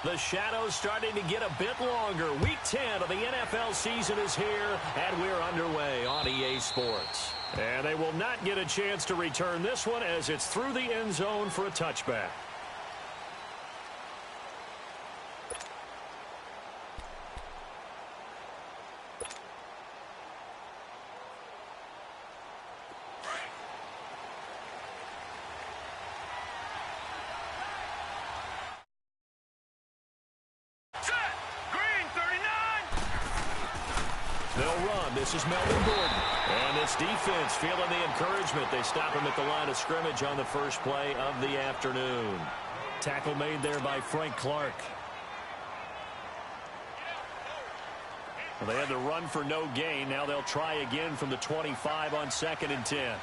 The shadow's starting to get a bit longer. Week 10 of the NFL season is here, and we're underway on EA Sports. And they will not get a chance to return this one as it's through the end zone for a touchback. This is Melvin Gordon. And this defense feeling the encouragement. They stop him at the line of scrimmage on the first play of the afternoon. Tackle made there by Frank Clark. Well, they had the run for no gain. Now they'll try again from the 25 on 2nd and 10.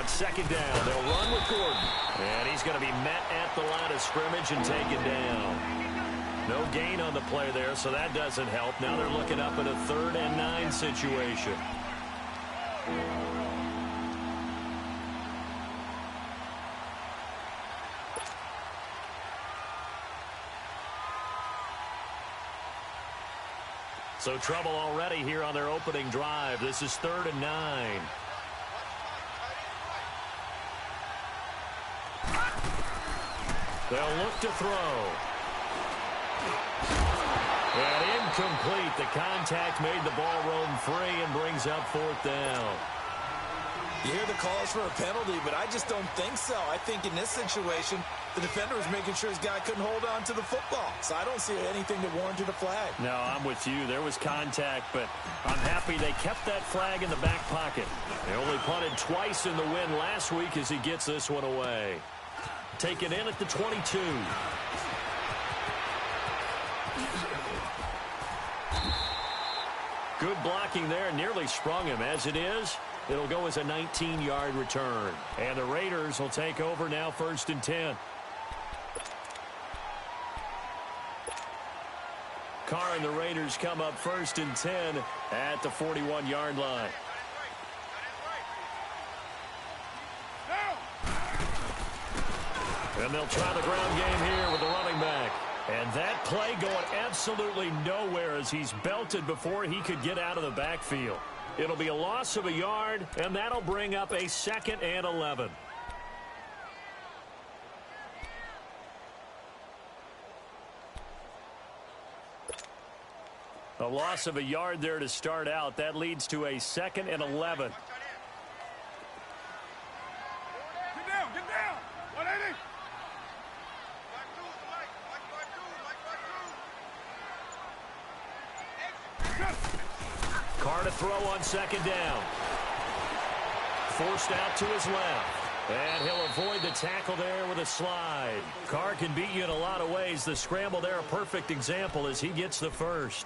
Second down, they'll run with Gordon. And he's going to be met at the line of scrimmage and taken down. No gain on the play there, so that doesn't help. Now they're looking up at a 3rd and 9 situation. So trouble already here on their opening drive. This is 3rd and 9. They'll look to throw. And incomplete. The contact made the ball roam free and brings up 4th down. You hear the calls for a penalty, but I just don't think so. I think in this situation, the defender was making sure his guy couldn't hold on to the football. So I don't see anything that warranted a flag. No, I'm with you. There was contact, but I'm happy they kept that flag in the back pocket. They only punted twice in the win last week as he gets this one away. Taken in at the 22. Good blocking there. Nearly sprung him. As it is, it'll go as a 19-yard return. And the Raiders will take over now 1st and 10. Carr and the Raiders come up 1st and 10 at the 41-yard line. And they'll try the ground game here with the running back. And that play going absolutely nowhere as he's belted before he could get out of the backfield. It'll be a loss of a yard, and that'll bring up a 2nd and 11. A loss of a yard there to start out. That leads to a 2nd and 11. Carr to throw on 2nd down. Forced out to his left. And he'll avoid the tackle there with a slide. Carr can beat you in a lot of ways. The scramble there, a perfect example as he gets the first.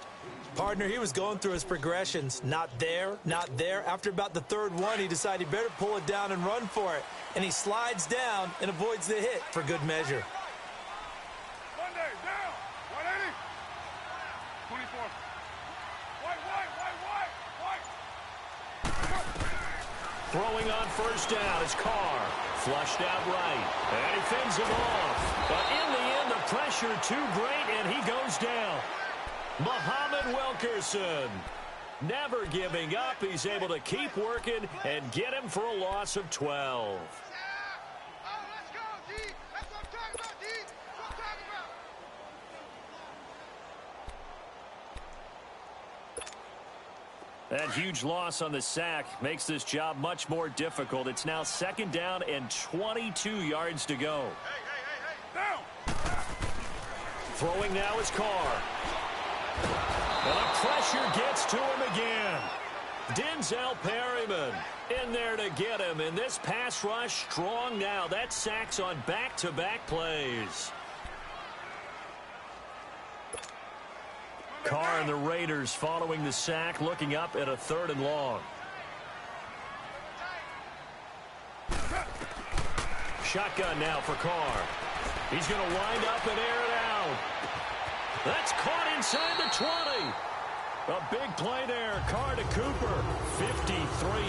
Partner, he was going through his progressions. Not there, not there. After about the 3rd one, he decided he better pull it down and run for it. And he slides down and avoids the hit for good measure. Throwing on 1st down is Carr. Flushed out right. And he fends him off. But in the end, the pressure too great, and he goes down. Muhammad Wilkerson. Never giving up. He's able to keep working and get him for a loss of 12. That huge loss on the sack makes this job much more difficult. It's now 2nd down and 22 yards to go. Throwing now is Carr. And the pressure gets to him again. Denzel Perryman in there to get him. And this pass rush strong now. That sack's on back-to-back plays. Carr and the Raiders following the sack, looking up at a 3rd and long. Shotgun now for Carr. He's going to wind up and air it out. That's caught inside the 20. A big play there. Carr to Cooper. 53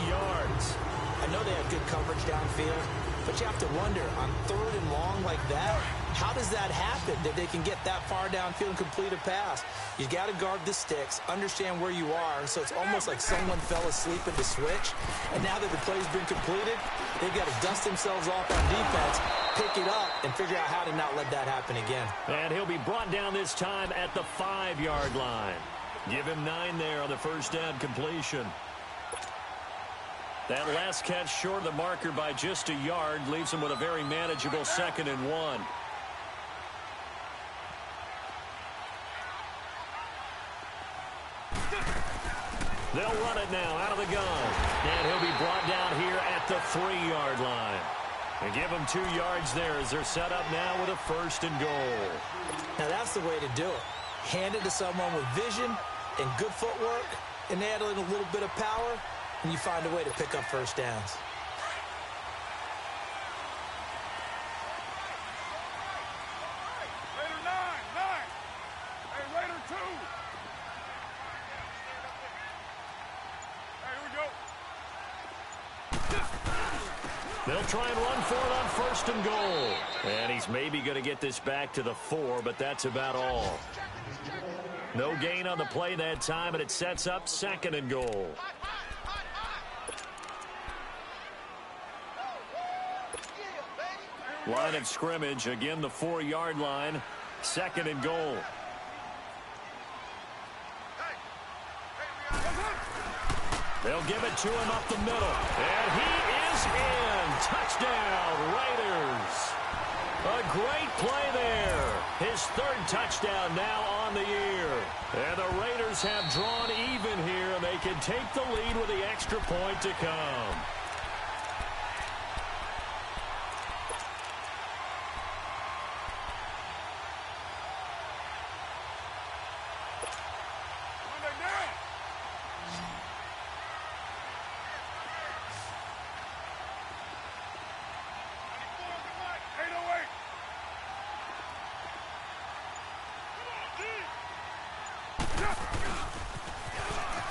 yards. I know they had good coverage downfield, but you have to wonder, on 3rd and long like that, how does that happen that they can get that far downfield and complete a pass? You got to guard the sticks, understand where you are, so it's almost like someone fell asleep at the switch, and now that the play's been completed, they've got to dust themselves off on defense, pick it up, and figure out how to not let that happen again. And he'll be brought down this time at the 5-yard line. Give him 9 there on the first down completion. That last catch short of the marker by just a yard leaves him with a very manageable 2nd and 1. They'll run it now out of the gun. And he'll be brought down here at the 3-yard line. And give them 2 yards there as they're set up now with a 1st and goal. Now that's the way to do it. Hand it to someone with vision and good footwork, and add in a little bit of power, and you find a way to pick up first downs. Raider 9. Hey, Raider 2. Hey, here we go. They'll try and run for it on 1st and goal. And he's maybe going to get this back to the 4, but that's about all. No gain on the play that time, and it sets up 2nd and goal. Line of scrimmage, again the 4-yard line, 2nd and goal. They'll give it to him up the middle, and he is in. Touchdown, Raiders. A great play there. His 3rd touchdown now on the year. And the Raiders have drawn even here, and they can take the lead with the extra point to come.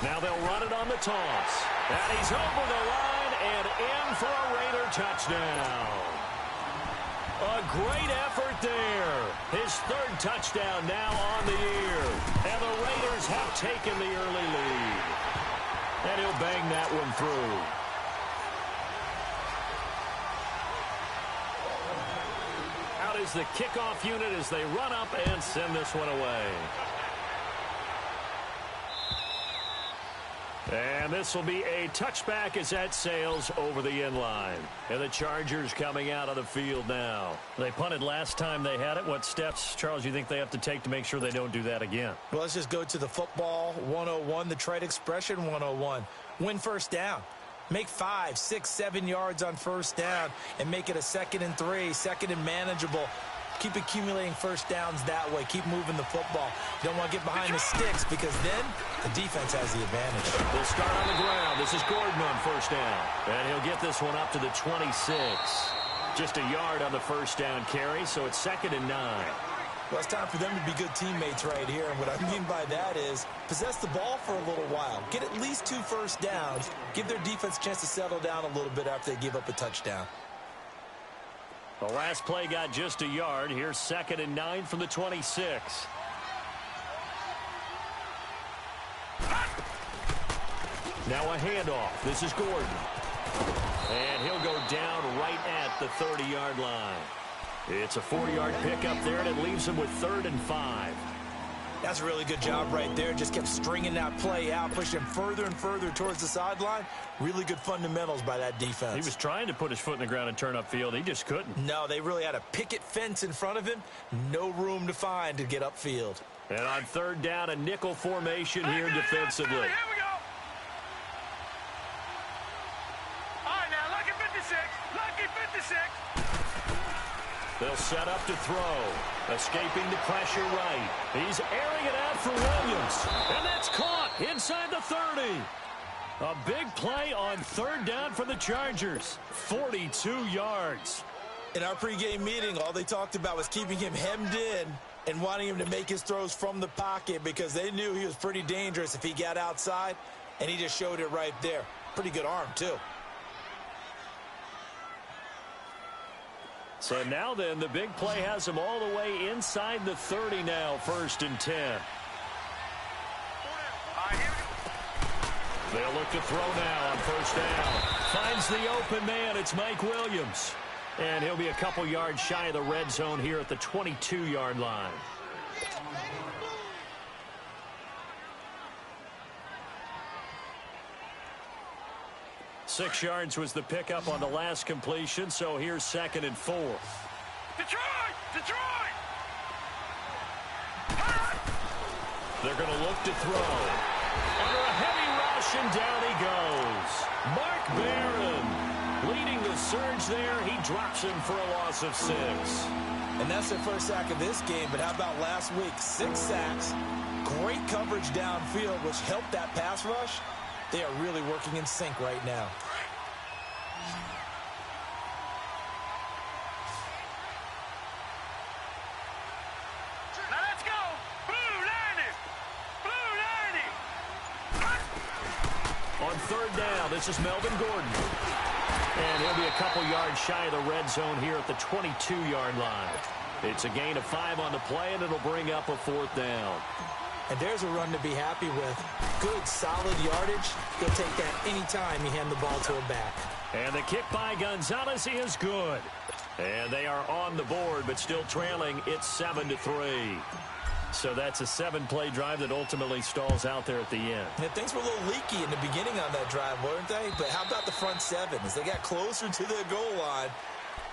Now they'll run it on the toss. And he's over the line and in for a Raider touchdown. A great effort there. His 3rd touchdown now on the year. And the Raiders have taken the early lead. And he'll bang that one through. Out is the kickoff unit as they run up and send this one away. And this will be a touchback as that sails over the end line. And the Chargers coming out of the field now. They punted last time they had it. What steps, Charles, you think they have to take to make sure they don't do that again? Well, let's just go to the football 101, the trade expression 101. Win first down. Make 5, 6, 7 yards on first down and make it a 2nd and 3, 2nd and manageable. Keep accumulating first downs that way. Keep moving the football. You don't want to get behind the sticks because then the defense has the advantage. They'll start on the ground. This is Gordon on first down. And he'll get this one up to the 26. Just a yard on the first down carry, so it's 2nd and 9. Well, it's time for them to be good teammates right here. And what I mean by that is possess the ball for a little while. Get at least 2 first downs. Give their defense a chance to settle down a little bit after they give up a touchdown. The last play got just a yard. Here's 2nd and 9 from the 26. Now a handoff. This is Gordon. And he'll go down right at the 30-yard line. It's a 4-yard pickup there, and it leaves him with 3rd and 5. That's a really good job right there. Just kept stringing that play out, pushing him further and further towards the sideline. Really good fundamentals by that defense. He was trying to put his foot in the ground and turn upfield. He just couldn't. No, they really had a picket fence in front of him. No room to find to get upfield. And on 3rd down, a nickel formation here defensively. Here we go. All right, now, lucky 56. Lucky 56. They'll set up to throw. Escaping the pressure right. He's airing it out for Williams. And that's caught inside the 30. A big play on 3rd down for the Chargers. 42 yards. In our pregame meeting, all they talked about was keeping him hemmed in and wanting him to make his throws from the pocket because they knew he was pretty dangerous if he got outside, and he just showed it right there. Pretty good arm, too. So now then, the big play has him all the way inside the 30 now, 1st and 10. They'll look to throw now on 1st down. Finds the open man. It's Mike Williams. And he'll be a couple yards shy of the red zone here at the 22-yard line. Six yards was the pickup on the last completion, so here's 2nd and 4. Detroit! Detroit! They're going to look to throw. Under a heavy rush, and down he goes. Mark Barron leading the surge there. He drops him for a loss of 6. And that's their first sack of this game, but how about last week? 6 sacks, great coverage downfield, which helped that pass rush. They are really working in sync right now. Now let's go! Blue 90! Blue 90! On 3rd down, this is Melvin Gordon. And he'll be a couple yards shy of the red zone here at the 22-yard line. It's a gain of 5 on the play, and it'll bring up a 4th down. And there's a run to be happy with. Good, solid yardage. He'll take that anytime you hand the ball to a back. And the kick by Gonzalez is good. And they are on the board, but still trailing. It's 7-3. So that's a 7-play drive that ultimately stalls out there at the end. And things were a little leaky in the beginning on that drive, weren't they? But how about the front 7? As they got closer to the goal line,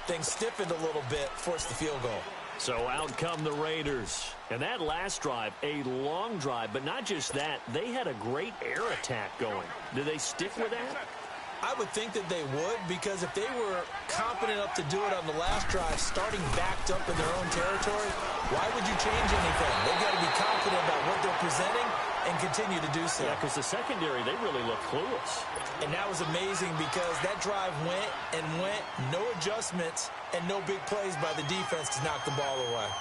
things stiffened a little bit, forced the field goal. So out come the Raiders. And that last drive, a long drive, but not just that. They had a great air attack going. Do they stick with that? I would think that they would, because if they were confident enough to do it on the last drive, starting backed up in their own territory, why would you change anything? They've got to be confident about what they're presenting and continue to do so. Yeah, because the secondary, they really look clueless. And that was amazing because that drive went and went, no adjustments, and no big plays by the defense to knock the ball away.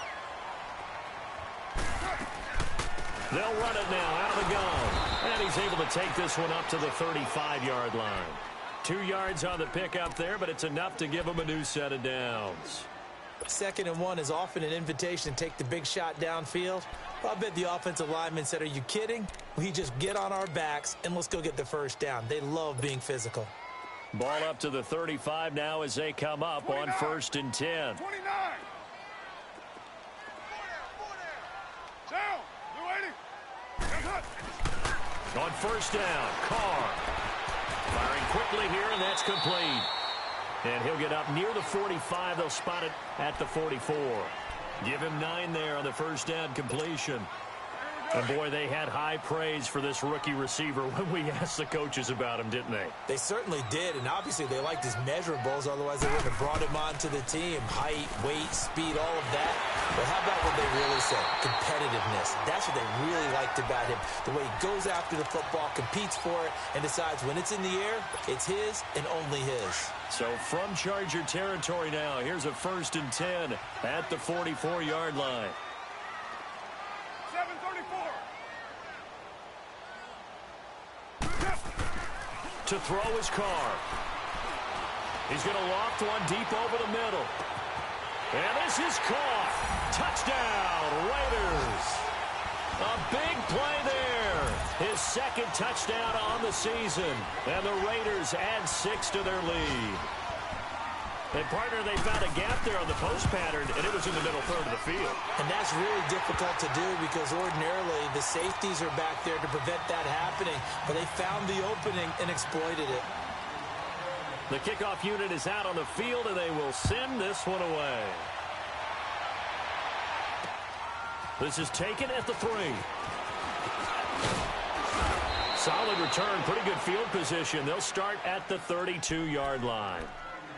They'll run it now out of the gun. And he's able to take this one up to the 35-yard line. 2 yards on the pickup there, but it's enough to give him a new set of downs. 2nd and 1 is often an invitation to take the big shot downfield. Well, I bet the offensive lineman said, are you kidding? We just get on our backs and let's go get the first down. They love being physical. Ball up to the 35 now as they come up 29. On 1st and 10. 29! Down! Blue 80! On 1st down, Carr. Firing quickly here, and that's complete. And he'll get up near the 45. They'll spot it at the 44. Give him 9 there on the 1st down completion. And, boy, they had high praise for this rookie receiver when we asked the coaches about him, didn't they? They certainly did, and obviously they liked his measurables. Otherwise, they wouldn't have brought him onto the team. Height, weight, speed, all of that. But how about what they really said? Competitiveness. That's what they really liked about him. The way he goes after the football, competes for it, and decides when it's in the air, it's his and only his. So from Charger territory now, here's a 1st and 10 at the 44-yard line. 7:34. To throw his Carr. He's going to loft one deep over the middle. And this is caught. Touchdown, Raiders. A big play there. His 2nd touchdown on the season. And the Raiders add 6 to their lead. And, partner, they found a gap there on the post pattern, and it was in the middle 3rd of the field. And that's really difficult to do because ordinarily the safeties are back there to prevent that happening. But they found the opening and exploited it. The kickoff unit is out on the field, and they will send this one away. This is taken at the 3. Solid return, pretty good field position. They'll start at the 32-yard line.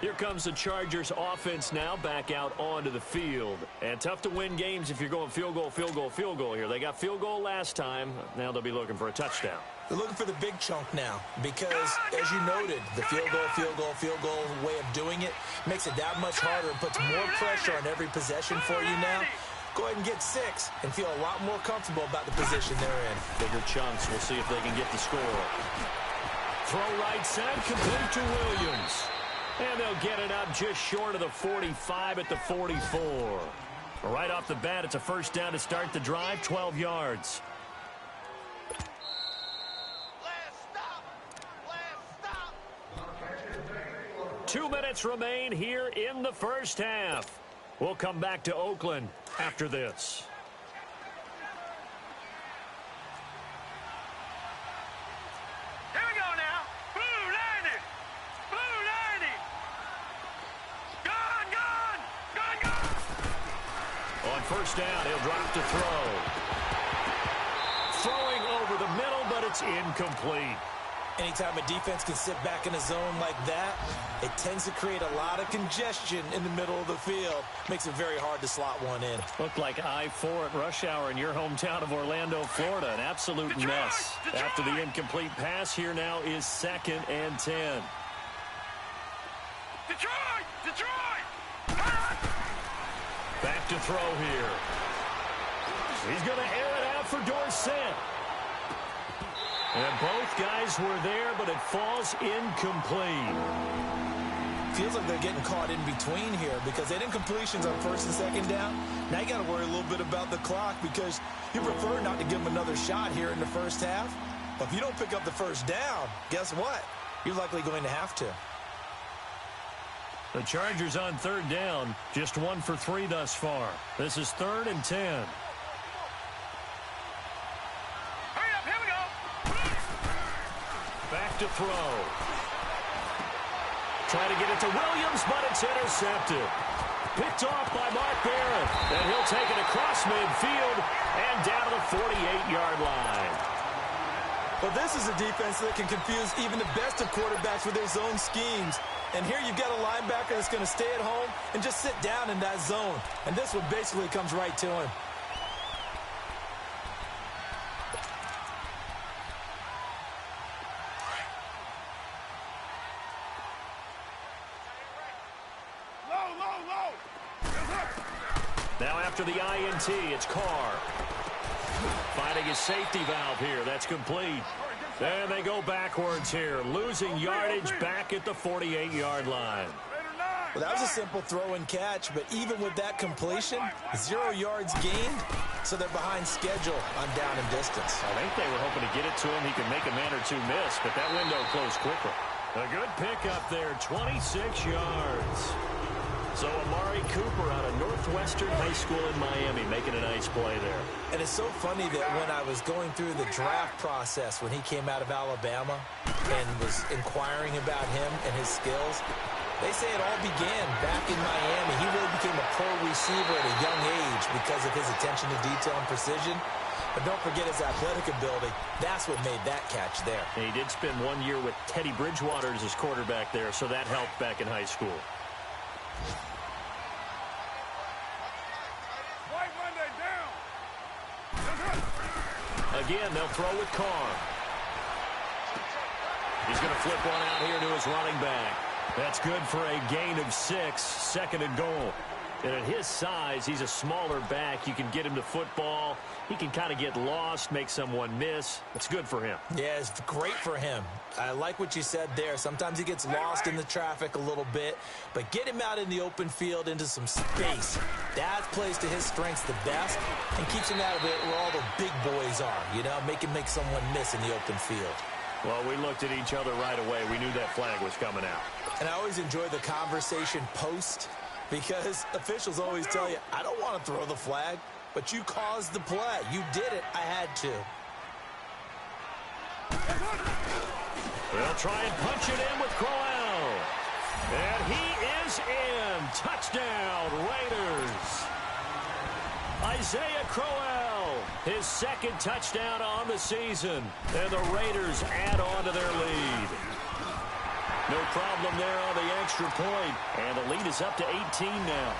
Here comes the Chargers offense now back out onto the field. And tough to win games if you're going field goal, field goal, field goal here. They got field goal last time. Now they'll be looking for a touchdown. They're looking for the big chunk now because, as you noted, the field goal way of doing it makes it that much harder and puts more pressure on every possession for you now. Go ahead and get 6 and feel a lot more comfortable about the position they're in. Bigger chunks. We'll see if they can get the score. Throw right side, complete to Williams. And they'll get it up just short of the 45 at the 44. Right off the bat, it's a first down to start the drive, 12 yards. 2 minutes remain here in the first half. We'll come back to Oakland after this. Here we go now. Blue 90. Blue 90. Gone. On first down, he'll drop to throw. Throwing over the middle, but it's incomplete. Anytime a defense can sit back in a zone like that, it tends to create a lot of congestion in the middle of the field. Makes it very hard to slot one in. Looked like I-4 at rush hour in your hometown of Orlando, Florida. An absolute mess. After the incomplete pass, here now is 2nd and 10. Detroit! Back to throw here. He's going to air it out for Dorsett. And both guys were there, but it falls incomplete. Feels like they're getting caught in between here because they didn't completions on 1st and 2nd down. Now you got to worry a little bit about the clock because you prefer not to give them another shot here in the first half. But if you don't pick up the first down, guess what? You're likely going to have to. The Chargers on 3rd down, just 1 for 3 thus far. This is 3rd and 10. Back to throw. Trying to get it to Williams, but it's intercepted. Picked off by Mark Barron. And he'll take it across midfield and down to the 48-yard line. Well, this is a defense that can confuse even the best of quarterbacks with their zone schemes. And here you've got a linebacker that's going to stay at home and just sit down in that zone. And this one basically comes right to him. Now after the INT, it's Carr. Finding his safety valve here. That's complete. And they go backwards here. Losing yardage back at the 48-yard line. Well, that was a simple throw and catch, but even with that completion, 0 yards gained, so they're behind schedule on down and distance. I think they were hoping to get it to him. He could make a man or two miss, but that window closed quickly. A good pickup there, 26 yards. So Amari Cooper out of Northwestern High School in Miami making a nice play there. And it's so funny that when I was going through the draft process when he came out of Alabama and was inquiring about him and his skills, they say it all began back in Miami. He really became a pro receiver at a young age because of his attention to detail and precision. But don't forget his athletic ability. That's what made that catch there. And he did spend 1 year with Teddy Bridgewater as his quarterback there, so that helped back in high school. Again, they'll throw with Carr. He's going to flip one out here to his running back. That's good for a gain of 6, 2nd and goal. And at his size, he's a smaller back. You can get him to football. He can kind of get lost, make someone miss. It's good for him. Yeah, it's great for him. I like what you said there. Sometimes he gets lost in the traffic a little bit, but get him out in the open field into some space. That plays to his strengths the best and keeps him out of it where all the big boys are, you know, make someone miss in the open field. Well, we looked at each other right away. We knew that flag was coming out. And I always enjoy the conversation post because officials always tell you, I don't want to throw the flag, but you caused the play. You did it. I had to. They'll try and punch it in with Crowell. And he is in. Touchdown, Raiders. Isaiah Crowell, his 2nd touchdown on the season. And the Raiders add on to their lead. No problem there on the extra point. And the lead is up to 18 now.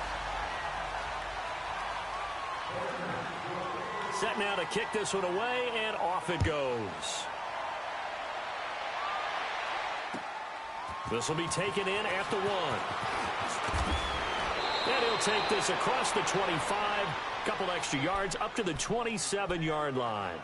Set now to kick this one away, and off it goes. This will be taken in at the 1. And he'll take this across the 25. Couple extra yards up to the 27-yard line.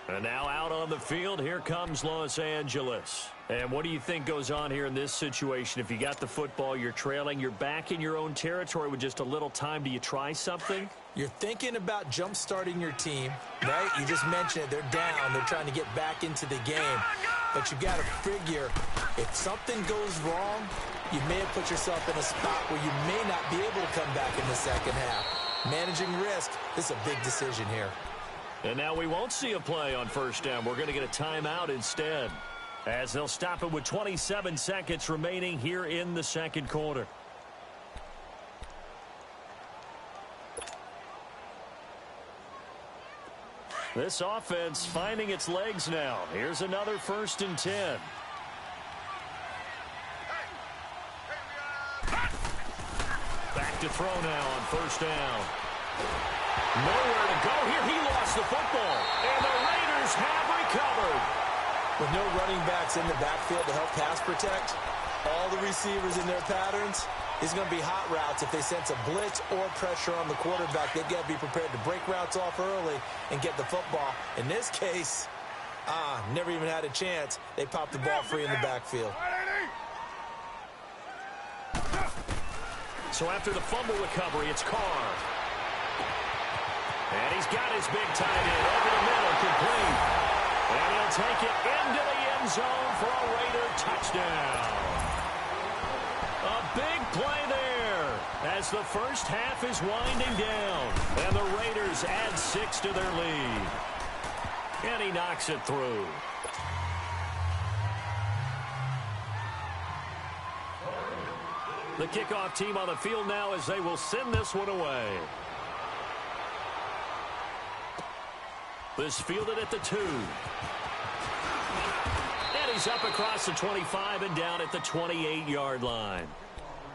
And now out on the field, here comes Los Angeles. And what do you think goes on here in this situation? If you got the football, you're trailing, you're back in your own territory with just a little time. Do you try something? You're thinking about jump-starting your team, right? You just mentioned it. They're down. They're trying to get back into the game. But you've got to figure, if something goes wrong, you may have put yourself in a spot where you may not be able to come back in the second half. Managing risk, this is a big decision here. And now we won't see a play on first down. We're going to get a timeout instead, as they'll stop it with 27 seconds remaining here in the second quarter. This offense finding its legs now. Here's another 1st and 10. Back to throw now on first down. Nowhere to go here. He lost the football. And the Raiders have recovered. With no running backs in the backfield to help pass protect, all the receivers in their patterns, it's going to be hot routes. If they sense a blitz or pressure on the quarterback, they've got to be prepared to break routes off early and get the football. In this case, never even had a chance. They popped the ball free in the backfield. So after the fumble recovery, it's Carr. And he's got his big tight end over the middle, complete. And he'll take it into the end zone for a Raider touchdown. A big play there as the first half is winding down. And the Raiders add 6 to their lead. And he knocks it through. The kickoff team on the field now as they will send this one away. This fielded at the 2. And he's up across the 25 and down at the 28-yard line.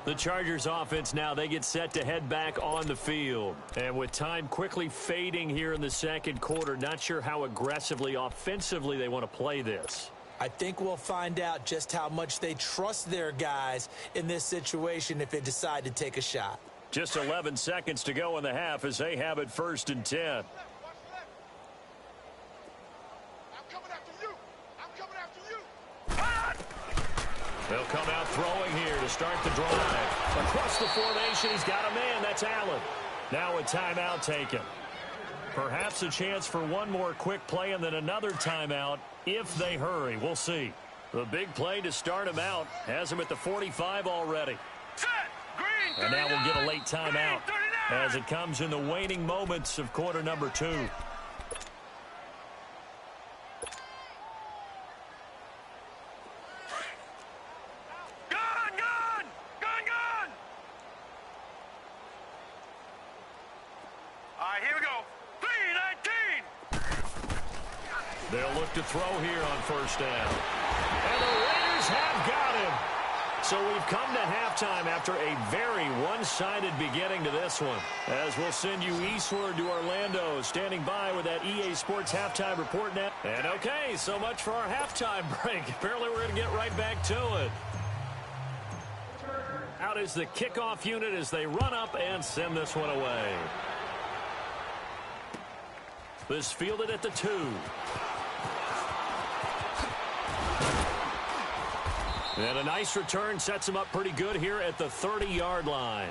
The Chargers offense now, they get set to head back on the field. And with time quickly fading here in the second quarter, not sure how aggressively, offensively they want to play this. I think we'll find out just how much they trust their guys in this situation if they decide to take a shot. Just 11 seconds to go in the half as they have it 1st and 10. They'll come out throwing here to start the drive. Across the formation, he's got a man. That's Allen. Now a timeout taken. Perhaps a chance for one more quick play and then another timeout if they hurry. We'll see. The big play to start him out has him at the 45 already. And now we'll get a late timeout as it comes in the waning moments of quarter number 2. They'll look to throw here on first down. And the Raiders have got him. So we've come to halftime after a very one-sided beginning to this one. As we'll send you eastward to Orlando, standing by with that EA Sports halftime report now. And okay, so much for our halftime break. Apparently we're going to get right back to it. Out is the kickoff unit as they run up and send this one away. This fielded at the 2. And a nice return sets him up pretty good here at the 30-yard line.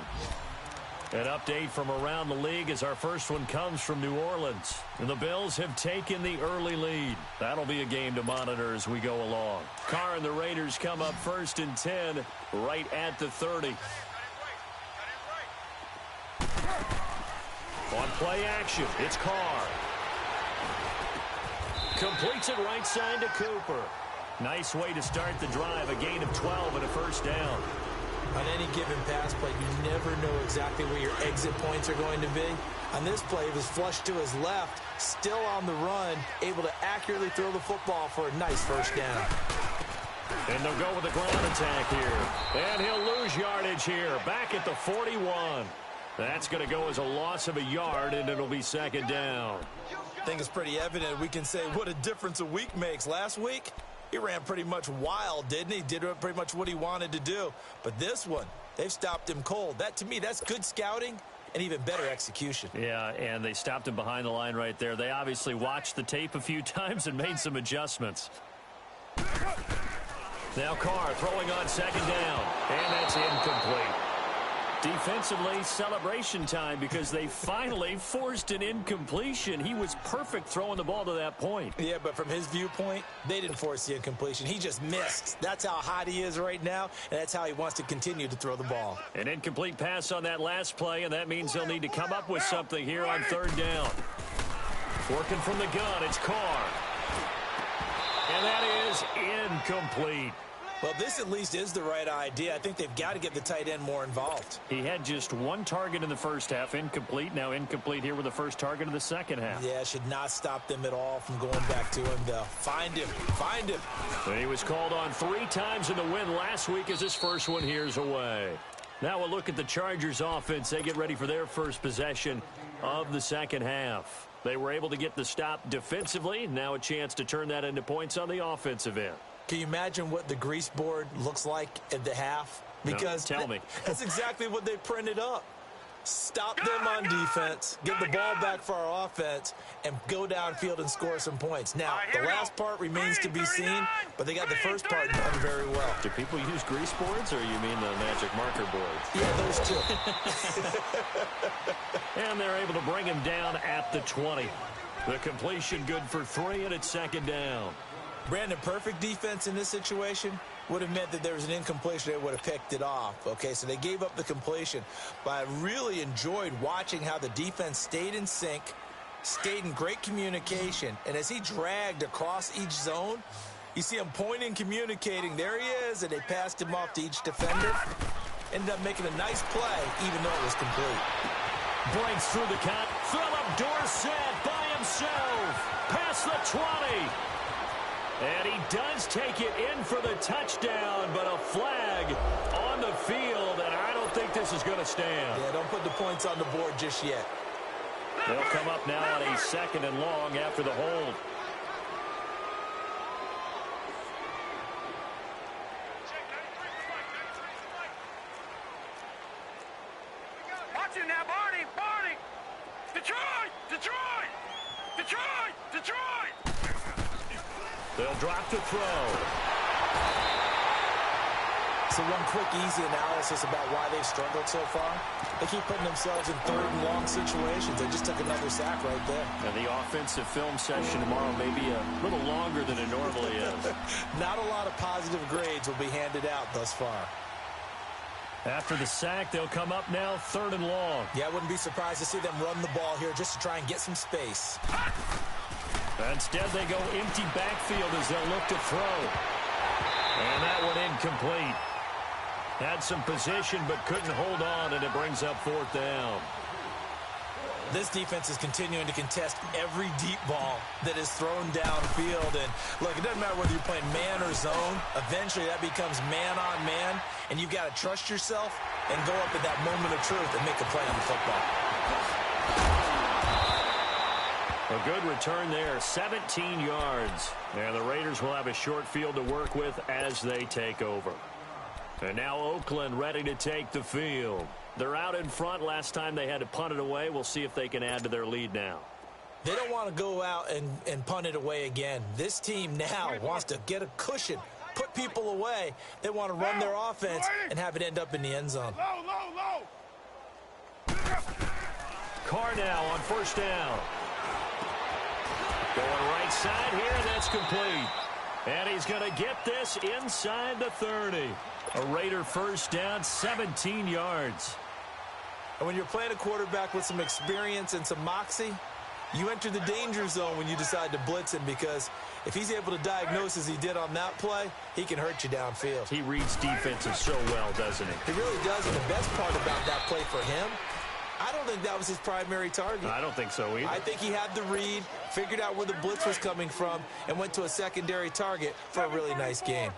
An update from around the league as our first one comes from New Orleans. And the Bills have taken the early lead. That'll be a game to monitor as we go along. Carr and the Raiders come up 1st and 10 right at the 30. On play action, it's Carr. Completes it right side to Cooper. Nice way to start the drive, a gain of 12 and a first down. On any given pass play, you never know exactly where your exit points are going to be. On this play, it was flushed to his left, still on the run, able to accurately throw the football for a nice first down. And they'll go with the ground attack here. And he'll lose yardage here, back at the 41. That's going to go as a loss of a yard, and it'll be second down. I think it's pretty evident we can say what a difference a week makes. Last week, He ran pretty much wild, didn't he? Did pretty much what he wanted to do. But this one, they've stopped him cold. That, to me, that's good scouting and even better execution. Yeah, and they stopped him behind the line right there. They obviously watched the tape a few times and made some adjustments. Now Carr throwing on second down, and that's incomplete. Defensively, celebration time because they finally forced an incompletion. He was perfect throwing the ball to that point. Yeah, but from his viewpoint, they didn't force the incompletion. He just missed. That's how hot he is right now, and that's how he wants to continue to throw the ball. An incomplete pass on that last play, and that means they'll need to come up with something here on third down. Working from the gun, it's Carr. And that is incomplete. Well, this at least is the right idea. I think they've got to get the tight end more involved. He had just one target in the first half, incomplete. Now incomplete here with the first target of the second half. Yeah, should not stop them at all from going back to him, though. Find him. Find him. He was called on 3 times in the win last week as his first one here's away. Now we'll look at the Chargers offense. They get ready for their first possession of the second half. They were able to get the stop defensively. Now a chance to turn that into points on the offensive end. Can you imagine what the grease board looks like at the half? Because no, tell me. That's exactly what they printed up. Stop them on defense, get the ball back for our offense, and go downfield and score some points. Now, the last part remains to be seen, but they got the first part done very well. Do people use grease boards, or you mean the magic marker boards? Yeah, those two. And they're able to bring him down at the 20. The completion good for 3, and it's second down. Brandon, perfect defense in this situation would have meant that there was an incompletion. They would have picked it off. Okay, so they gave up the completion. But I really enjoyed watching how the defense stayed in sync, stayed in great communication. And as he dragged across each zone, you see him pointing, communicating. There he is, and they passed him off to each defender. Ended up making a nice play, even though it was complete. Breaks through the cut. Philip Dorsett by himself. Past the 20. And he does take it in for the touchdown, but a flag on the field, and I don't think this is going to stand. Yeah, don't put the points on the board just yet. They'll come up now on a second and long after the hold. Watch it now, Barney! Barney! Detroit! Detroit! Detroit! Detroit! They'll drop to throw. So one quick, easy analysis about why they've struggled so far. They keep putting themselves in third and long situations. They just took another sack right there. And the offensive film session tomorrow may be a little longer than it normally is. Not a lot of positive grades will be handed out thus far. After the sack, they'll come up now third and long. Yeah, I wouldn't be surprised to see them run the ball here just to try and get some space. Instead, they go empty backfield as they'll look to throw. And that one incomplete. Had some position but couldn't hold on, and it brings up fourth down. This defense is continuing to contest every deep ball that is thrown downfield. And look, it doesn't matter whether you're playing man or zone. Eventually, that becomes man on man, and you've got to trust yourself and go up at that moment of truth and make a play on the football. A good return there, 17 yards. And the Raiders will have a short field to work with as they take over. And now Oakland ready to take the field. They're out in front. Last time they had to punt it away. We'll see if they can add to their lead now. They don't want to go out and punt it away again. This team now wants to get a cushion, put people away. They want to run their offense and have it end up in the end zone. Carr now on first down. Going right side here, and that's complete. And he's going to get this inside the 30. A Raider first down, 17 yards. And when you're playing a quarterback with some experience and some moxie, you enter the danger zone when you decide to blitz him, because if he's able to diagnose as he did on that play, he can hurt you downfield. He reads defenses so well, doesn't he? He really does, and the best part about that play for him, I don't think that was his primary target. I don't think so either. I think he had the read, figured out where the blitz was coming from, and went to a secondary target for a really nice game.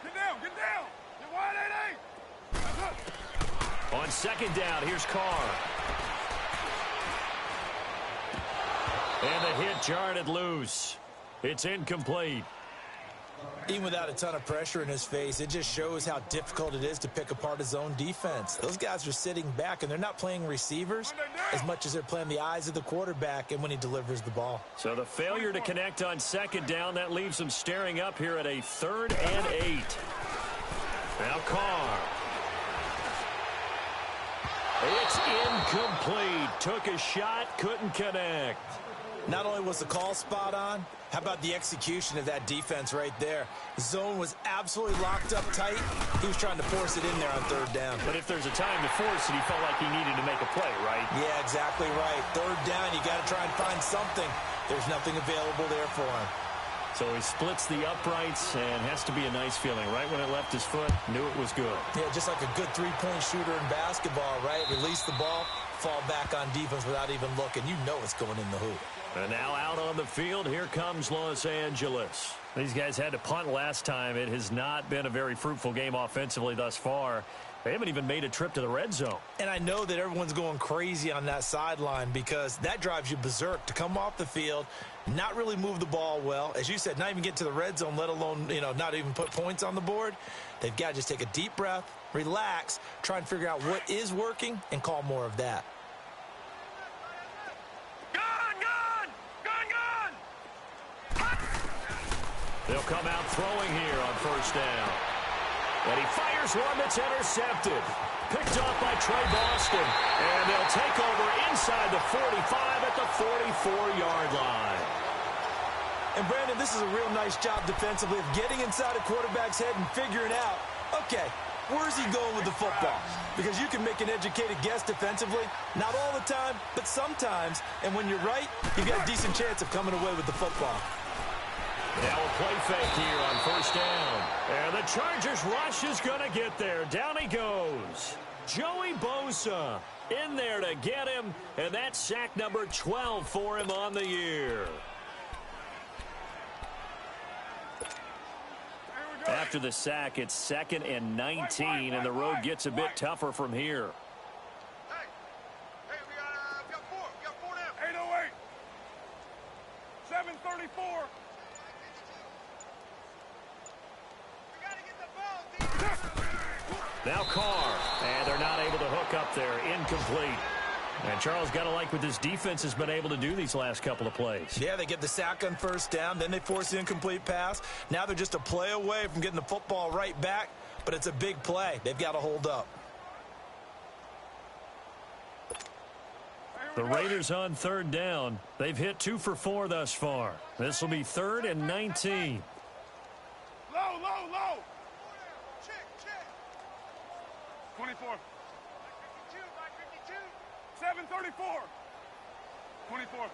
Get down! Get down! Get wide, A.A. On second down, here's Carr. And the hit jarred it loose. It's incomplete. Even without a ton of pressure in his face, it just shows how difficult it is to pick apart his own defense. Those guys are sitting back, and they're not playing receivers as much as they're playing the eyes of the quarterback and when he delivers the ball. So the failure to connect on second down, that leaves them staring up here at a 3rd and 8. Now Carr. It's incomplete. Took a shot, couldn't connect. Not only was the call spot on, how about the execution of that defense right there? The zone was absolutely locked up tight. He was trying to force it in there on 3rd down. But if there's a time to force it, he felt like he needed to make a play, right? Yeah, exactly right. 3rd down, you got to try and find something. There's nothing available there for him. So he splits the uprights and has to be a nice feeling. Right when it left his foot, knew it was good. Yeah, just like a good three-point shooter in basketball, right? Release the ball, fall back on defense without even looking. You know it's going in the hoop. And now out on the field, here comes Los Angeles. These guys had to punt last time. It has not been a very fruitful game offensively thus far. They haven't even made a trip to the red zone. And I know that everyone's going crazy on that sideline because that drives you berserk to come off the field, not really move the ball well. As you said, not even get to the red zone, let alone, not even put points on the board. They've got to just take a deep breath, relax, try and figure out what is working, and call more of that. They'll come out throwing here on 1st down. And he fires one that's intercepted. Picked off by Trey Boston. And they'll take over inside the 45 at the 44-yard line. And, Brandon, this is a real nice job defensively of getting inside a quarterback's head and figuring out, okay, where's he going with the football? Because you can make an educated guess defensively. Not all the time, but sometimes. And when you're right, you've got a decent chance of coming away with the football. Now a play fake here on 1st down. And the Chargers rush is going to get there. Down he goes. Joey Bosa in there to get him. And that's sack number 12 for him on the year. After the sack, it's 2nd and 19, and the road gets a bit tougher from here. Hey, we got 4. We got 4 now. 808. 734. Now Carr, and they're not able to hook up there. Incomplete. And Charles, got to like what this defense has been able to do these last couple of plays. Yeah, they get the sack on 1st down, then they force the incomplete pass. Now they're just a play away from getting the football right back, but it's a big play. They've got to hold up. The Raiders on 3rd down. They've hit 2 for 4 thus far. This will be 3rd and 19. Low. 24. 734. 24.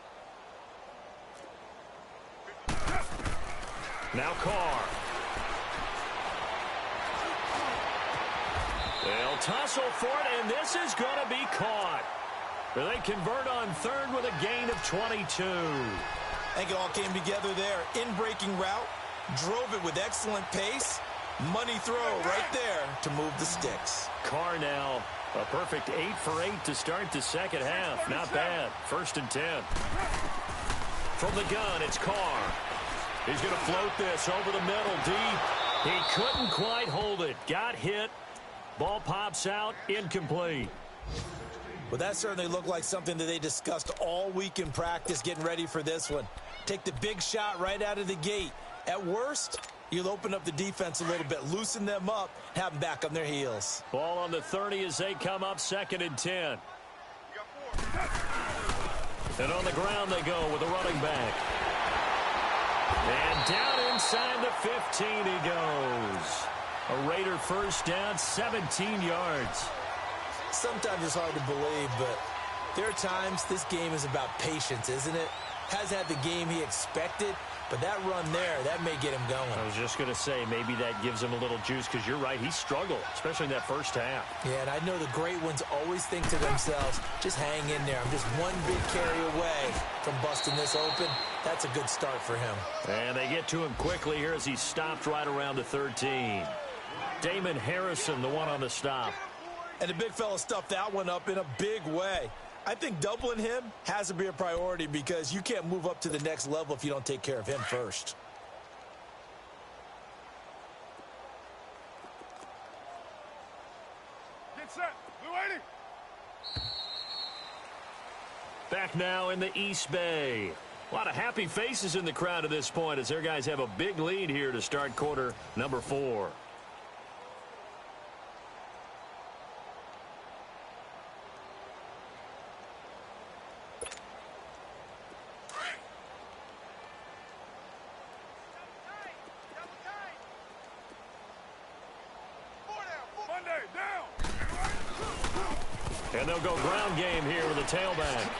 Now Carr. They'll tussle for it, and this is going to be caught. They convert on 3rd with a gain of 22. I think it all came together there. In-breaking route, drove it with excellent pace. Money throw right there to move the sticks. Carr now, a perfect 8 for 8 to start the second half. Not bad. 1st and 10. From the gun, it's Carr. He's going to float this over the middle deep. He couldn't quite hold it. Got hit. Ball pops out. Incomplete. Well, that certainly looked like something that they discussed all week in practice getting ready for this one. Take the big shot right out of the gate. At worst, you'll open up the defense a little bit, loosen them up, have them back on their heels. Ball on the 30 as they come up 2nd and 10. And on the ground they go with the running back. And down inside the 15 he goes. A Raider 1st down, 17 yards. Sometimes it's hard to believe, but there are times this game is about patience, isn't it? Has had the game he expected, but that run there, that may get him going. I was just going to say, maybe that gives him a little juice, because you're right, he struggled, especially in that 1st half. Yeah, and I know the great ones always think to themselves, just hang in there. I'm just one big carry away from busting this open. That's a good start for him. And they get to him quickly here as he's stopped right around the 13. Damon Harrison, the one on the stop. And the big fella stuffed that one up in a big way. I think doubling him has to be a priority because you can't move up to the next level if you don't take care of him first. Get set. Blue 80. Back now in the East Bay. A lot of happy faces in the crowd at this point as their guys have a big lead here to start quarter number 4. And they'll go ground game here with a tailback.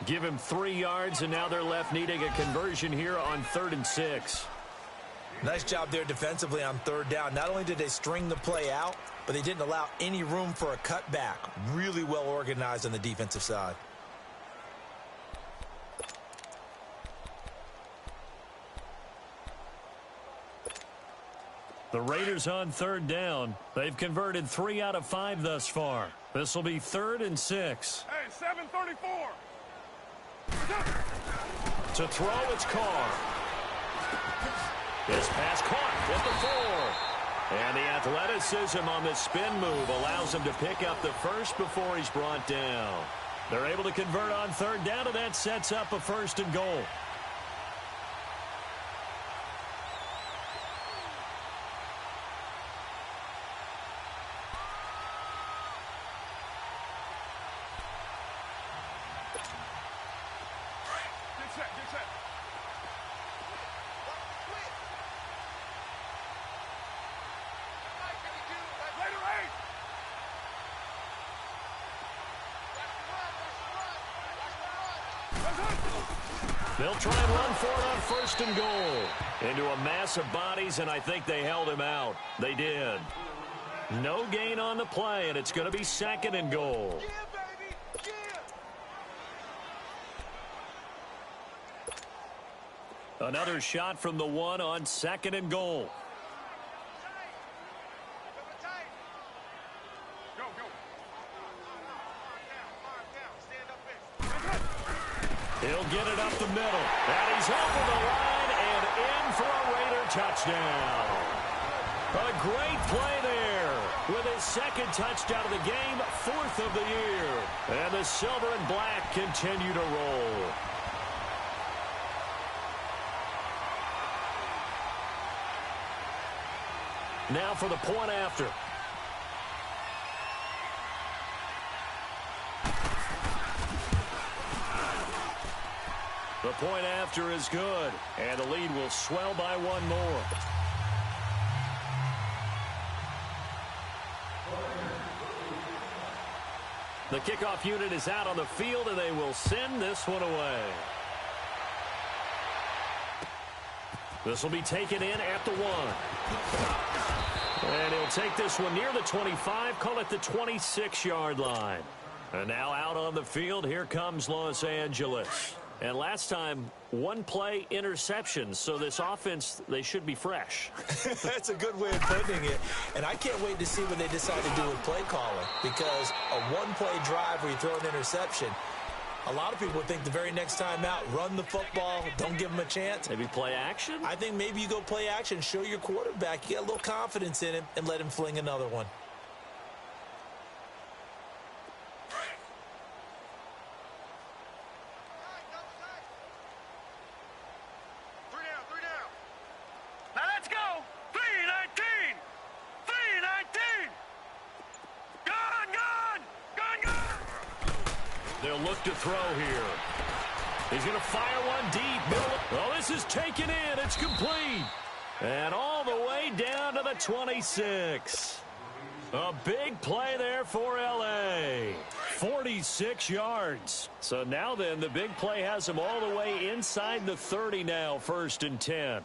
Give him 3 yards, and now they're left needing a conversion here on 3rd and 6. Nice job there defensively on 3rd down. Not only did they string the play out, but they didn't allow any room for a cutback. Really well organized on the defensive side. The Raiders on 3rd down. They've converted 3 out of 5 thus far. This will be 3rd and 6. Hey, 734. To throw, it's Carr. This pass caught with the 4. And the athleticism on the spin move allows him to pick up the first before he's brought down. They're able to convert on 3rd down, and that sets up a 1st and goal. They'll try and run for it on 1st and goal. Into a mass of bodies, and I think they held him out. They did. No gain on the play, and it's going to be 2nd and goal. Another shot from the 1 on 2nd and goal. He'll get it up the middle. And he's over the line and in for a Raider touchdown. A great play there with his 2nd touchdown of the game, 4th of the year. And the silver and black continue to roll. Now for the point after. The point after is good, and the lead will swell by 1 more. The kickoff unit is out on the field, and they will send this one away. This will be taken in at the 1. And he'll take this one near the 25, call it the 26-yard line. And now out on the field, here comes Los Angeles. And last time, 1 play interception, so this offense, they should be fresh. That's a good way of putting it. And I can't wait to see what they decide to do with play calling, because a 1-play drive where you throw an interception, a lot of people think the very next time out, run the football, don't give them a chance. Maybe play action? I think maybe you go play action, show your quarterback, you got a little confidence in him, and let him fling another one. To throw here. He's going to fire one deep. Middle. Oh, this is taken in. It's complete. And all the way down to the 26. A big play there for L.A. 46 yards. So now then, the big play has him all the way inside the 30 now, 1st and 10. All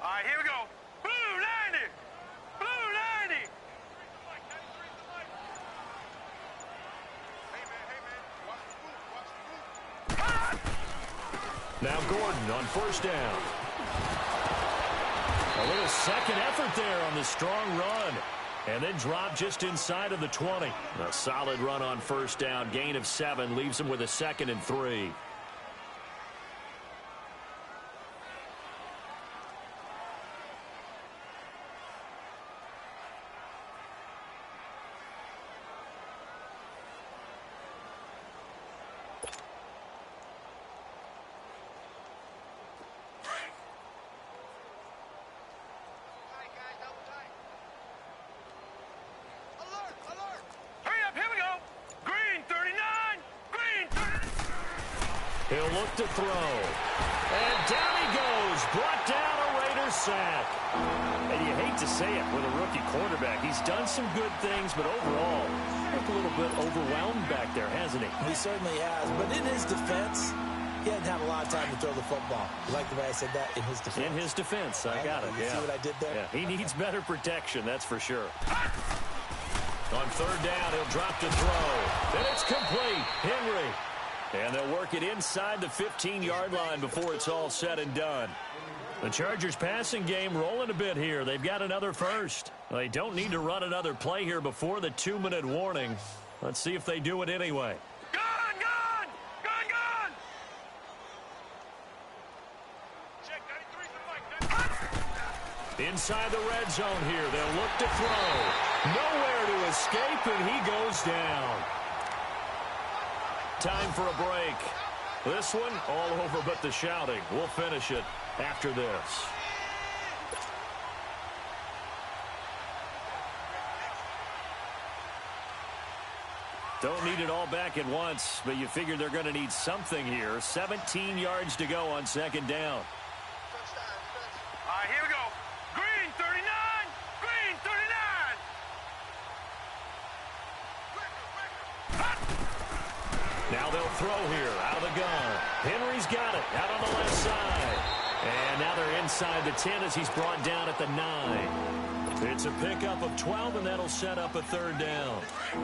right, here we go. Blue 90. Blue 90. Now Gordon on 1st down. A little second effort there on the strong run. and then drop just inside of the 20. A solid run on first down. Gain of 7 leaves him with a 2nd and 3. He'll look to throw. And down he goes. Brought down a Raiders sack. And you hate to say it with a rookie quarterback. He's done some good things, but overall, looked a little bit overwhelmed back there, hasn't he? He certainly has. But in his defense, he hadn't had a lot of time to throw the football. You like the way I said that? In his defense. In his defense. I got it. You see what I did there? Yeah, he needs better protection, that's for sure. On third down, he'll drop to throw. And it's complete. Henry. And they'll work it inside the 15-yard line before it's all said and done. The Chargers passing game rolling a bit here. They've got another first. They don't need to run another play here before the 2-minute warning. Let's see if they do it anyway. Gone, gone! Gone, gone! Check 93's the mic. Inside the red zone here. They'll look to throw. Nowhere to escape, and he goes down. Time for a break. This one all over but the shouting. We'll finish it after this. Don't need it all back at once, but you figure they're going to need something here. 17 yards to go on second down. All right, here we go. Green 39! Green 39! Now they'll throw here, out of the gun. Henry's got it, out on the left side. And now they're inside the 10 as he's brought down at the 9. It's a pickup of 12, and that'll set up a third down.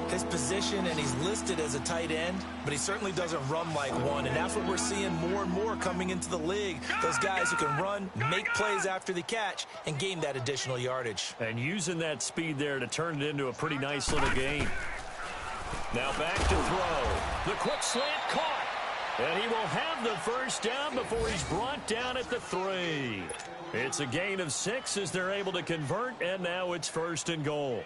His position, and he's listed as a tight end, but he certainly doesn't run like one, and that's what we're seeing more and more coming into the league. Those guys who can run, make plays after the catch, and gain that additional yardage. And using that speed there to turn it into a pretty nice little game. Now back to throw. The quick slant caught. And he will have the first down before he's brought down at the 3. It's a gain of 6 as they're able to convert, and now it's 1st and goal.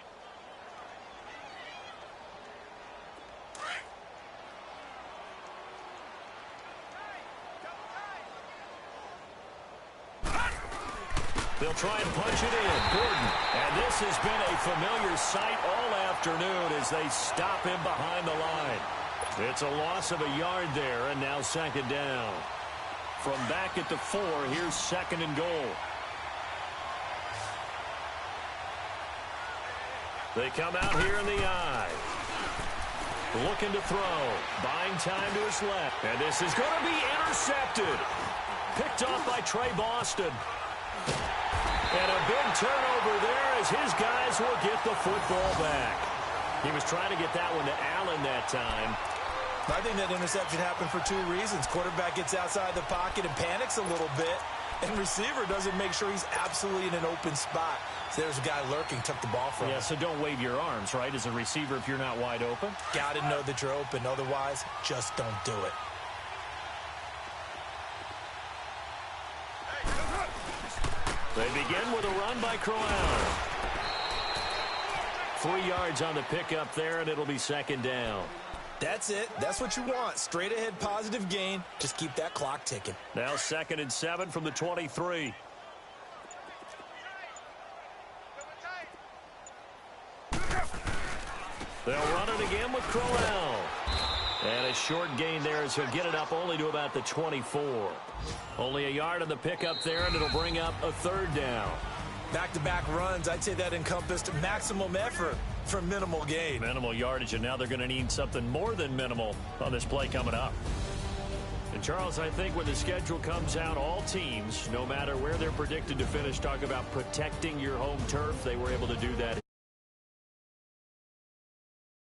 They'll try and punch it in. Gordon. And this has been a familiar sight all afternoon as they stop him behind the line. It's a loss of a yard there, and now second down. From back at the 4, here's 2nd and goal. They come out here in the I. Looking to throw. Buying time to his left. And this is going to be intercepted. Picked off by Trey Boston. And a big turnover there as his guys will get the football back. He was trying to get that one to Allen that time. I think that interception happened for 2 reasons. Quarterback gets outside the pocket and panics a little bit, and receiver doesn't make sure he's absolutely in an open spot. So there's a guy lurking, took the ball from him. Yeah, so don't wave your arms, right, as a receiver if you're not wide open. Got to know that you're open. Otherwise, just don't do it. They begin with a run by Crowell. 3 yards on the pickup there, and it'll be second down. That's it. That's what you want. Straight ahead positive gain. Just keep that clock ticking. Now 2nd and 7 from the 23. They'll run it again with Crowell. And a short gain there as he'll get it up only to about the 24. Only a yard on the pickup there, and it'll bring up a third down. Back-to-back runs, I'd say that encompassed maximum effort for minimal gain. Minimal yardage, and now they're going to need something more than minimal on this play coming up. And, Charles, I think when the schedule comes out, all teams, no matter where they're predicted to finish, talk about protecting your home turf. They were able to do that here.